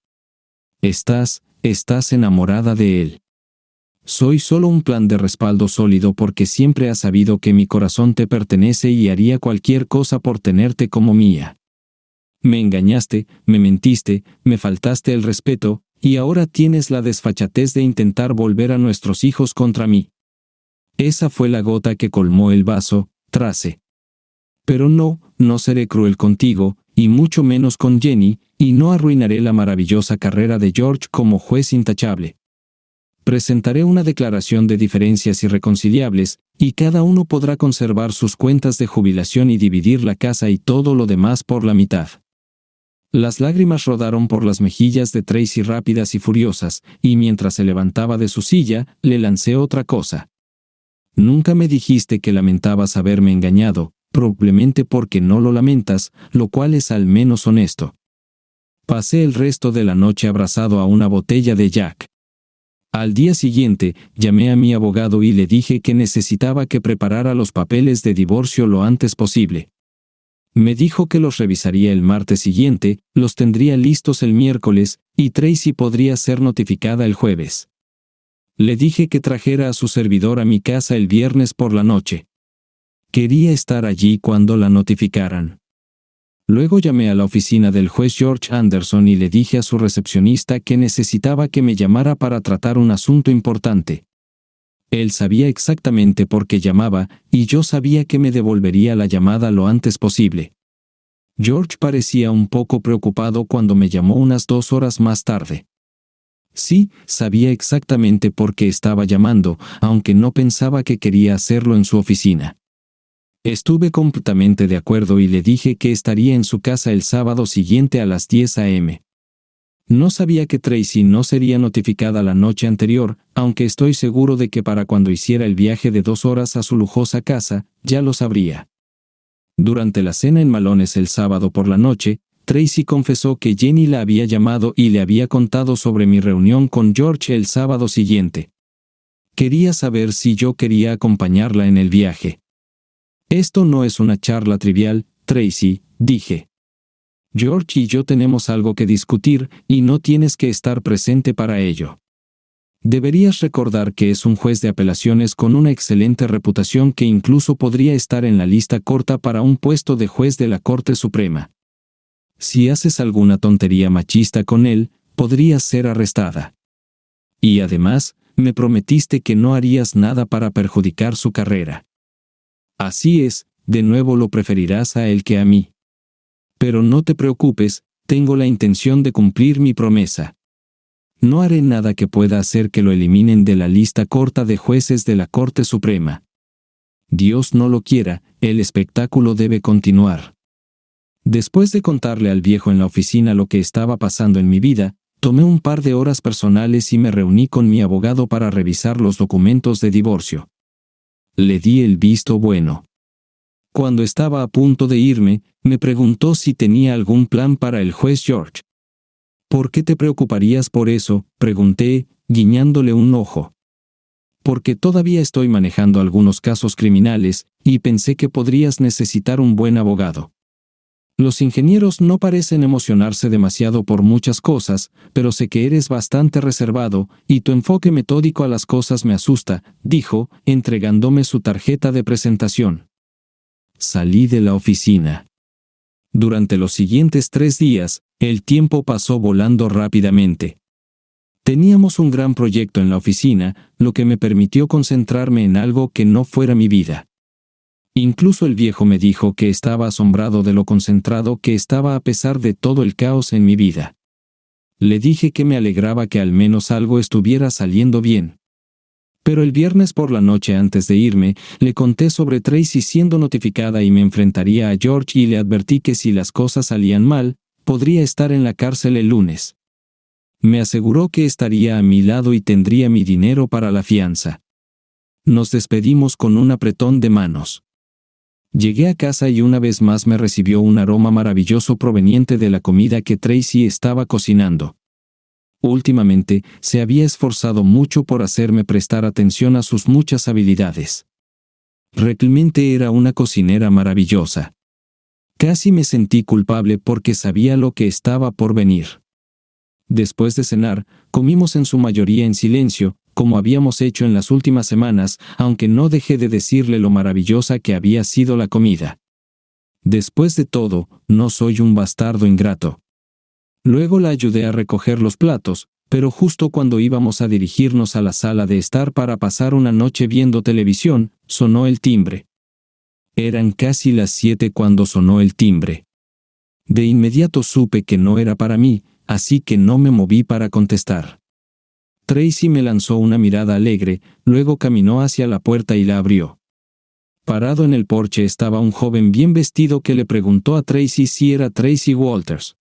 A: Estás enamorada de él. Soy solo un plan de respaldo sólido porque siempre has sabido que mi corazón te pertenece y haría cualquier cosa por tenerte como mía. Me engañaste, me mentiste, me faltaste el respeto, y ahora tienes la desfachatez de intentar volver a nuestros hijos contra mí. Esa fue la gota que colmó el vaso, Trace. Pero no seré cruel contigo, y mucho menos con Jenny, y no arruinaré la maravillosa carrera de George como juez intachable. Presentaré una declaración de diferencias irreconciliables, y cada uno podrá conservar sus cuentas de jubilación y dividir la casa y todo lo demás por la mitad. Las lágrimas rodaron por las mejillas de Tracy rápidas y furiosas, y mientras se levantaba de su silla, le lancé otra cosa. Nunca me dijiste que lamentabas haberme engañado, probablemente porque no lo lamentas, lo cual es al menos honesto. Pasé el resto de la noche abrazado a una botella de Jack. Al día siguiente, llamé a mi abogado y le dije que necesitaba que preparara los papeles de divorcio lo antes posible. Me dijo que los revisaría el martes siguiente, los tendría listos el miércoles, y Tracy podría ser notificada el jueves. Le dije que trajera a su servidor a mi casa el viernes por la noche. Quería estar allí cuando la notificaran. Luego llamé a la oficina del juez George Anderson y le dije a su recepcionista que necesitaba que me llamara para tratar un asunto importante. Él sabía exactamente por qué llamaba, y yo sabía que me devolvería la llamada lo antes posible. George parecía un poco preocupado cuando me llamó unas 2 horas más tarde. Sí, sabía exactamente por qué estaba llamando, aunque no pensaba que quería hacerlo en su oficina. Estuve completamente de acuerdo y le dije que estaría en su casa el sábado siguiente a las 10 a.m. No sabía que Tracy no sería notificada la noche anterior, aunque estoy seguro de que para cuando hiciera el viaje de 2 horas a su lujosa casa, ya lo sabría. Durante la cena en Malones el sábado por la noche, Tracy confesó que Jenny la había llamado y le había contado sobre mi reunión con George el sábado siguiente. Quería saber si yo quería acompañarla en el viaje. Esto no es una charla trivial, Tracy, dije. George y yo tenemos algo que discutir y no tienes que estar presente para ello. Deberías recordar que es un juez de apelaciones con una excelente reputación que incluso podría estar en la lista corta para un puesto de juez de la Corte Suprema. Si haces alguna tontería machista con él, podrías ser arrestada. Y además, me prometiste que no harías nada para perjudicar su carrera. Así es, de nuevo lo preferirás a él que a mí. Pero no te preocupes, tengo la intención de cumplir mi promesa. No haré nada que pueda hacer que lo eliminen de la lista corta de jueces de la Corte Suprema. Dios no lo quiera, el espectáculo debe continuar. Después de contarle al viejo en la oficina lo que estaba pasando en mi vida, tomé un par de horas personales y me reuní con mi abogado para revisar los documentos de divorcio. Le di el visto bueno. Cuando estaba a punto de irme, me preguntó si tenía algún plan para el juez George. ¿Por qué te preocuparías por eso?, pregunté, guiñándole un ojo. Porque todavía estoy manejando algunos casos criminales, y pensé que podrías necesitar un buen abogado. Los ingenieros no parecen emocionarse demasiado por muchas cosas, pero sé que eres bastante reservado, y tu enfoque metódico a las cosas me asusta, dijo, entregándome su tarjeta de presentación. Salí de la oficina. Durante los siguientes 3 días, el tiempo pasó volando rápidamente. Teníamos un gran proyecto en la oficina, lo que me permitió concentrarme en algo que no fuera mi vida. Incluso el viejo me dijo que estaba asombrado de lo concentrado que estaba a pesar de todo el caos en mi vida. Le dije que me alegraba que al menos algo estuviera saliendo bien. Pero el viernes por la noche antes de irme, le conté sobre Tracy siendo notificada y me enfrentaría a George y le advertí que si las cosas salían mal, podría estar en la cárcel el lunes. Me aseguró que estaría a mi lado y tendría mi dinero para la fianza. Nos despedimos con un apretón de manos. Llegué a casa y una vez más me recibió un aroma maravilloso proveniente de la comida que Tracy estaba cocinando. Últimamente, se había esforzado mucho por hacerme prestar atención a sus muchas habilidades. Realmente era una cocinera maravillosa. Casi me sentí culpable porque sabía lo que estaba por venir. Después de cenar, comimos en su mayoría en silencio, como habíamos hecho en las últimas semanas, aunque no dejé de decirle lo maravillosa que había sido la comida. Después de todo, no soy un bastardo ingrato. Luego la ayudé a recoger los platos, pero justo cuando íbamos a dirigirnos a la sala de estar para pasar una noche viendo televisión, sonó el timbre. Eran casi las 7 cuando sonó el timbre. De inmediato supe que no era para mí, así que no me moví para contestar. Tracy me lanzó una mirada alegre, luego caminó hacia la puerta y la abrió. Parado en el porche estaba un joven bien vestido que le preguntó a Tracy si era Tracy Walters.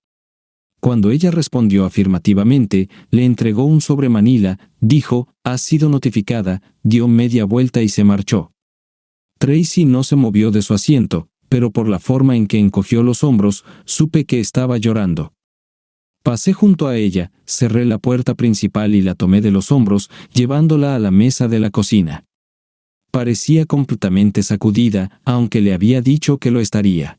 A: Cuando ella respondió afirmativamente, le entregó un sobre manila, dijo, «Has sido notificada», dio media vuelta y se marchó. Tracy no se movió de su asiento, pero por la forma en que encogió los hombros, supe que estaba llorando. Pasé junto a ella, cerré la puerta principal y la tomé de los hombros, llevándola a la mesa de la cocina. Parecía completamente sacudida, aunque le había dicho que lo estaría.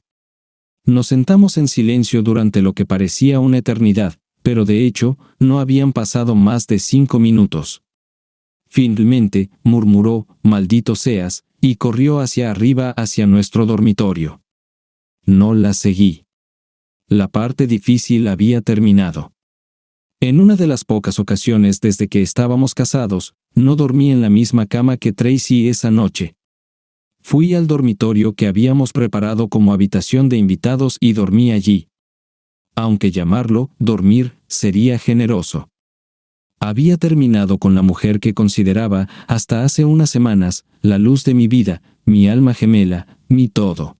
A: Nos sentamos en silencio durante lo que parecía una eternidad, pero de hecho, no habían pasado más de 5 minutos. Finalmente, murmuró, «Maldito seas», y corrió hacia arriba hacia nuestro dormitorio. No la seguí. La parte difícil había terminado. En una de las pocas ocasiones desde que estábamos casados, no dormí en la misma cama que Tracy esa noche. Fui al dormitorio que habíamos preparado como habitación de invitados y dormí allí. Aunque llamarlo dormir sería generoso. Había terminado con la mujer que consideraba, hasta hace unas semanas, la luz de mi vida, mi alma gemela, mi todo.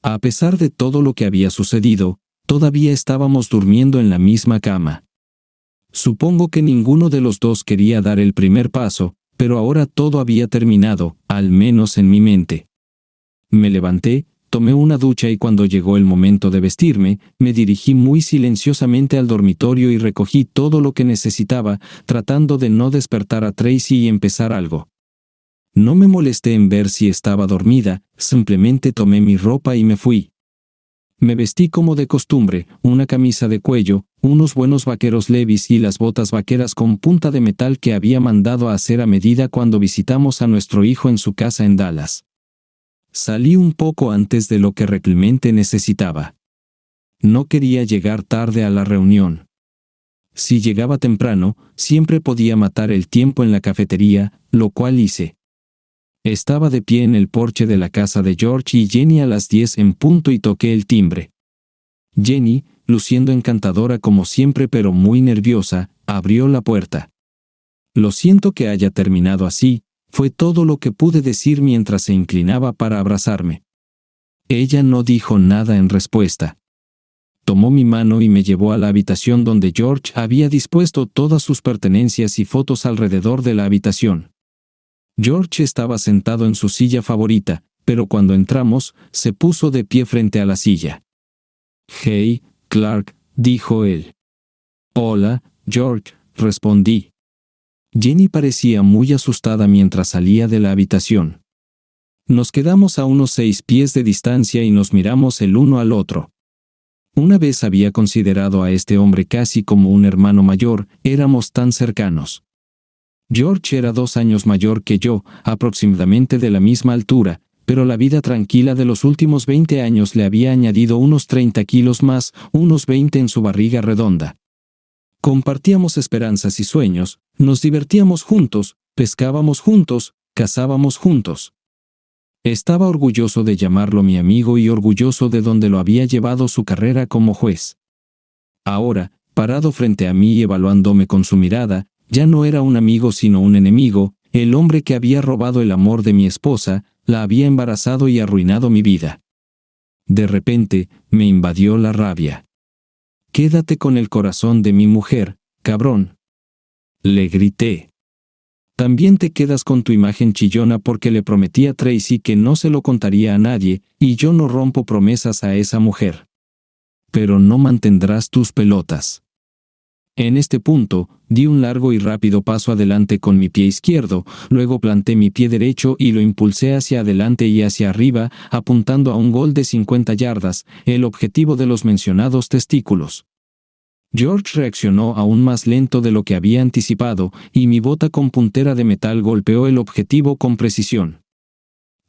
A: A pesar de todo lo que había sucedido, todavía estábamos durmiendo en la misma cama. Supongo que ninguno de los dos quería dar el primer paso, pero ahora todo había terminado, al menos en mi mente. Me levanté, tomé una ducha y cuando llegó el momento de vestirme, me dirigí muy silenciosamente al dormitorio y recogí todo lo que necesitaba, tratando de no despertar a Tracy y empezar algo. No me molesté en ver si estaba dormida, simplemente tomé mi ropa y me fui. Me vestí como de costumbre, una camisa de cuello, unos buenos vaqueros Levi's y las botas vaqueras con punta de metal que había mandado a hacer a medida cuando visitamos a nuestro hijo en su casa en Dallas. Salí un poco antes de lo que realmente necesitaba. No quería llegar tarde a la reunión. Si llegaba temprano, siempre podía matar el tiempo en la cafetería, lo cual hice. Estaba de pie en el porche de la casa de George y Jenny a las 10 en punto y toqué el timbre. Jenny, luciendo encantadora como siempre pero muy nerviosa, abrió la puerta. Lo siento que haya terminado así, fue todo lo que pude decir mientras se inclinaba para abrazarme. Ella no dijo nada en respuesta. Tomó mi mano y me llevó a la habitación donde George había dispuesto todas sus pertenencias y fotos alrededor de la habitación. George estaba sentado en su silla favorita, pero cuando entramos, se puso de pie frente a la silla. «Hey, Clark», dijo él. «Hola, George», respondí. Jenny parecía muy asustada mientras salía de la habitación. Nos quedamos a unos 6 pies de distancia y nos miramos el uno al otro. Una vez había considerado a este hombre casi como un hermano mayor, éramos tan cercanos. George era 2 años mayor que yo, aproximadamente de la misma altura, pero la vida tranquila de los últimos 20 años le había añadido unos 30 kilos más, unos 20 en su barriga redonda. Compartíamos esperanzas y sueños, nos divertíamos juntos, pescábamos juntos, cazábamos juntos. Estaba orgulloso de llamarlo mi amigo y orgulloso de donde lo había llevado su carrera como juez. Ahora, parado frente a mí y evaluándome con su mirada, ya no era un amigo sino un enemigo, el hombre que había robado el amor de mi esposa, la había embarazado y arruinado mi vida. De repente, me invadió la rabia. «Quédate con el corazón de mi mujer, cabrón», le grité. «También te quedas con tu imagen chillona porque le prometí a Tracy que no se lo contaría a nadie, y yo no rompo promesas a esa mujer. Pero no mantendrás tus pelotas». En este punto, di un largo y rápido paso adelante con mi pie izquierdo, luego planté mi pie derecho y lo impulsé hacia adelante y hacia arriba, apuntando a un gol de 50 yardas, el objetivo de los mencionados testículos. George reaccionó aún más lento de lo que había anticipado, y mi bota con puntera de metal golpeó el objetivo con precisión.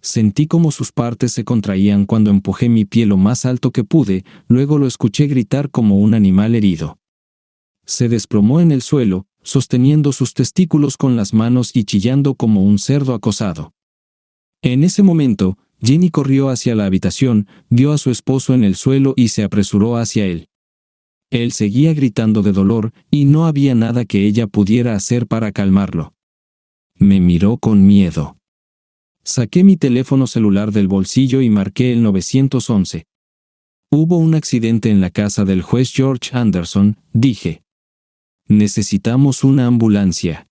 A: Sentí como sus partes se contraían cuando empujé mi pie lo más alto que pude, luego lo escuché gritar como un animal herido. Se desplomó en el suelo, sosteniendo sus testículos con las manos y chillando como un cerdo acosado. En ese momento, Jenny corrió hacia la habitación, vio a su esposo en el suelo y se apresuró hacia él. Él seguía gritando de dolor, y no había nada que ella pudiera hacer para calmarlo. Me miró con miedo. Saqué mi teléfono celular del bolsillo y marqué el 911. «Hubo un accidente en la casa del juez George Anderson», dije. «Necesitamos una ambulancia».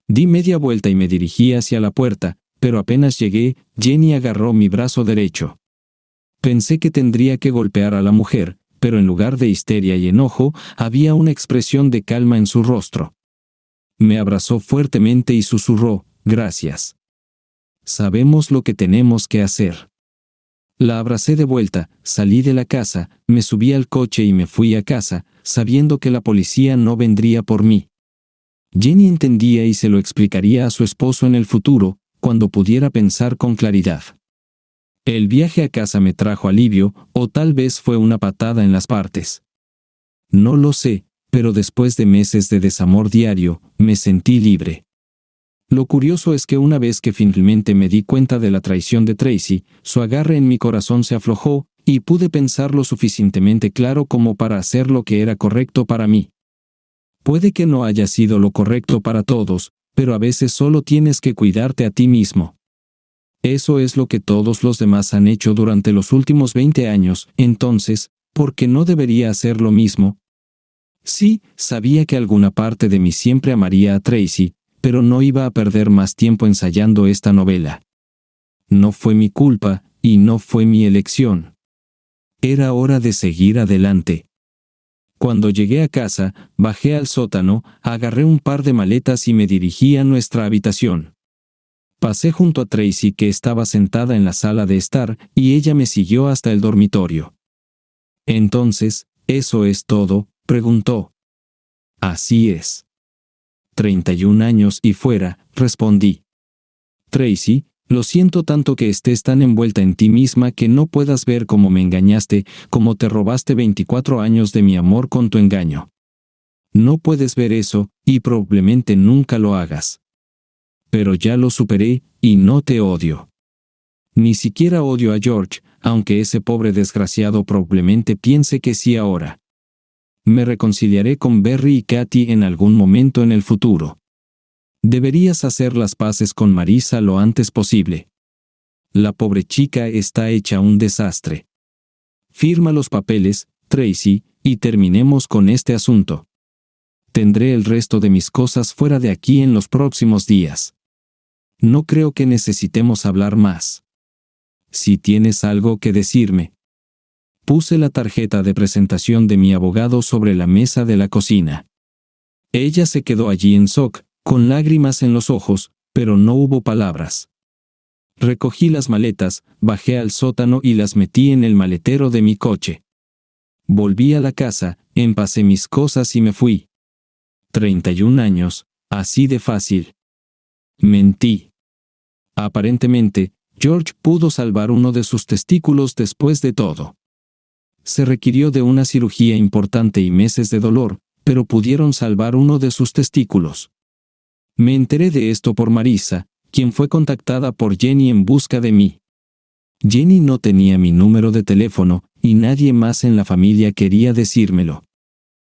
A: Di media vuelta y me dirigí hacia la puerta, pero apenas llegué, Jenny agarró mi brazo derecho. Pensé que tendría que golpear a la mujer, pero en lugar de histeria y enojo, había una expresión de calma en su rostro. Me abrazó fuertemente y susurró, «Gracias. Sabemos lo que tenemos que hacer». La abracé de vuelta, salí de la casa, me subí al coche y me fui a casa, sabiendo que la policía no vendría por mí. Jenny entendía y se lo explicaría a su esposo en el futuro, cuando pudiera pensar con claridad. El viaje a casa me trajo alivio, o tal vez fue una patada en las partes. No lo sé, pero después de meses de desamor diario, me sentí libre. Lo curioso es que una vez que finalmente me di cuenta de la traición de Tracy, su agarre en mi corazón se aflojó, y pude pensar lo suficientemente claro como para hacer lo que era correcto para mí. Puede que no haya sido lo correcto para todos, pero a veces solo tienes que cuidarte a ti mismo. Eso es lo que todos los demás han hecho durante los últimos 20 años, entonces, ¿por qué no debería hacer lo mismo? Sí, sabía que alguna parte de mí siempre amaría a Tracy, pero no iba a perder más tiempo ensayando esta novela. No fue mi culpa, y no fue mi elección. Era hora de seguir adelante. Cuando llegué a casa, bajé al sótano, agarré un par de maletas y me dirigí a nuestra habitación. Pasé junto a Tracy, que estaba sentada en la sala de estar, y ella me siguió hasta el dormitorio. Entonces, ¿eso es todo?, preguntó. Así es. 31 años y fuera, respondí. Tracy, lo siento tanto que estés tan envuelta en ti misma que no puedas ver cómo me engañaste, cómo te robaste 24 años de mi amor con tu engaño. No puedes ver eso, y probablemente nunca lo hagas. Pero ya lo superé, y no te odio. Ni siquiera odio a George, aunque ese pobre desgraciado probablemente piense que sí ahora. Me reconciliaré con Barry y Katy en algún momento en el futuro. Deberías hacer las paces con Marissa lo antes posible. La pobre chica está hecha un desastre. Firma los papeles, Tracy, y terminemos con este asunto. Tendré el resto de mis cosas fuera de aquí en los próximos días. No creo que necesitemos hablar más. Si tienes algo que decirme. Puse la tarjeta de presentación de mi abogado sobre la mesa de la cocina. Ella se quedó allí en shock, con lágrimas en los ojos, pero no hubo palabras. Recogí las maletas, bajé al sótano y las metí en el maletero de mi coche. Volví a la casa, empacé mis cosas y me fui. 31 años, así de fácil. Mentí. Aparentemente, George pudo salvar uno de sus testículos después de todo. Se requirió de una cirugía importante y meses de dolor, pero pudieron salvar uno de sus testículos. Me enteré de esto por Marissa, quien fue contactada por Jenny en busca de mí. Jenny no tenía mi número de teléfono, y nadie más en la familia quería decírmelo.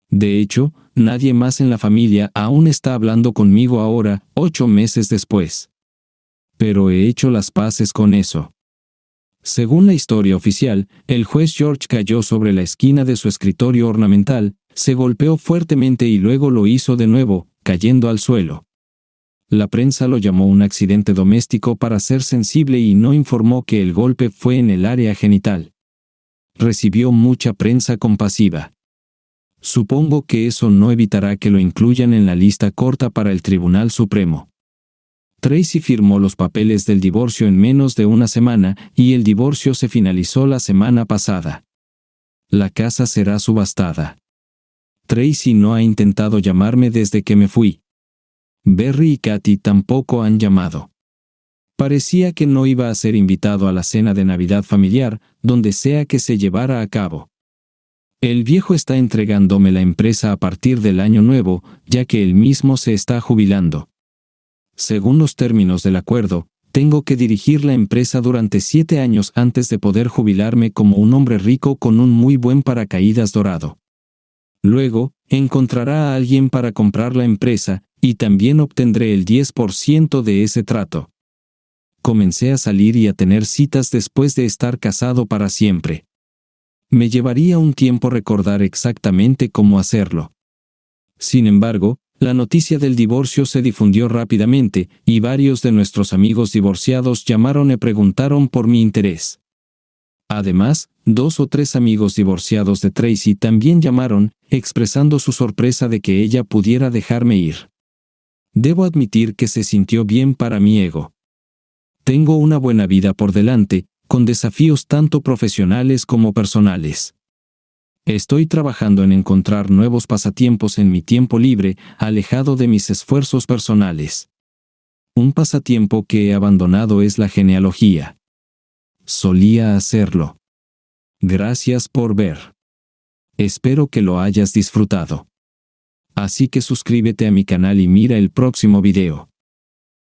A: De hecho, nadie más en la familia aún está hablando conmigo ahora, 8 meses después. Pero he hecho las paces con eso. Según la historia oficial, el juez George cayó sobre la esquina de su escritorio ornamental, se golpeó fuertemente y luego lo hizo de nuevo, cayendo al suelo. La prensa lo llamó un accidente doméstico para ser sensible y no informó que el golpe fue en el área genital. Recibió mucha prensa compasiva. Supongo que eso no evitará que lo incluyan en la lista corta para el Tribunal Supremo. Tracy firmó los papeles del divorcio en menos de una semana, y el divorcio se finalizó la semana pasada. La casa será subastada. Tracy no ha intentado llamarme desde que me fui. Barry y Katy tampoco han llamado. Parecía que no iba a ser invitado a la cena de Navidad familiar, donde sea que se llevara a cabo. El viejo está entregándome la empresa a partir del año nuevo, ya que él mismo se está jubilando. Según los términos del acuerdo, tengo que dirigir la empresa durante 7 años antes de poder jubilarme como un hombre rico con un muy buen paracaídas dorado. Luego, encontrará a alguien para comprar la empresa, y también obtendré el 10% de ese trato. Comencé a salir y a tener citas después de estar casado para siempre. Me llevaría un tiempo recordar exactamente cómo hacerlo. Sin embargo, la noticia del divorcio se difundió rápidamente, y varios de nuestros amigos divorciados llamaron y preguntaron por mi interés. Además, 2 o 3 amigos divorciados de Tracy también llamaron, expresando su sorpresa de que ella pudiera dejarme ir. Debo admitir que se sintió bien para mi ego. Tengo una buena vida por delante, con desafíos tanto profesionales como personales. Estoy trabajando en encontrar nuevos pasatiempos en mi tiempo libre, alejado de mis esfuerzos personales. Un pasatiempo que he abandonado es la genealogía. Solía hacerlo. Gracias por ver. Espero que lo hayas disfrutado. Así que suscríbete a mi canal y mira el próximo video.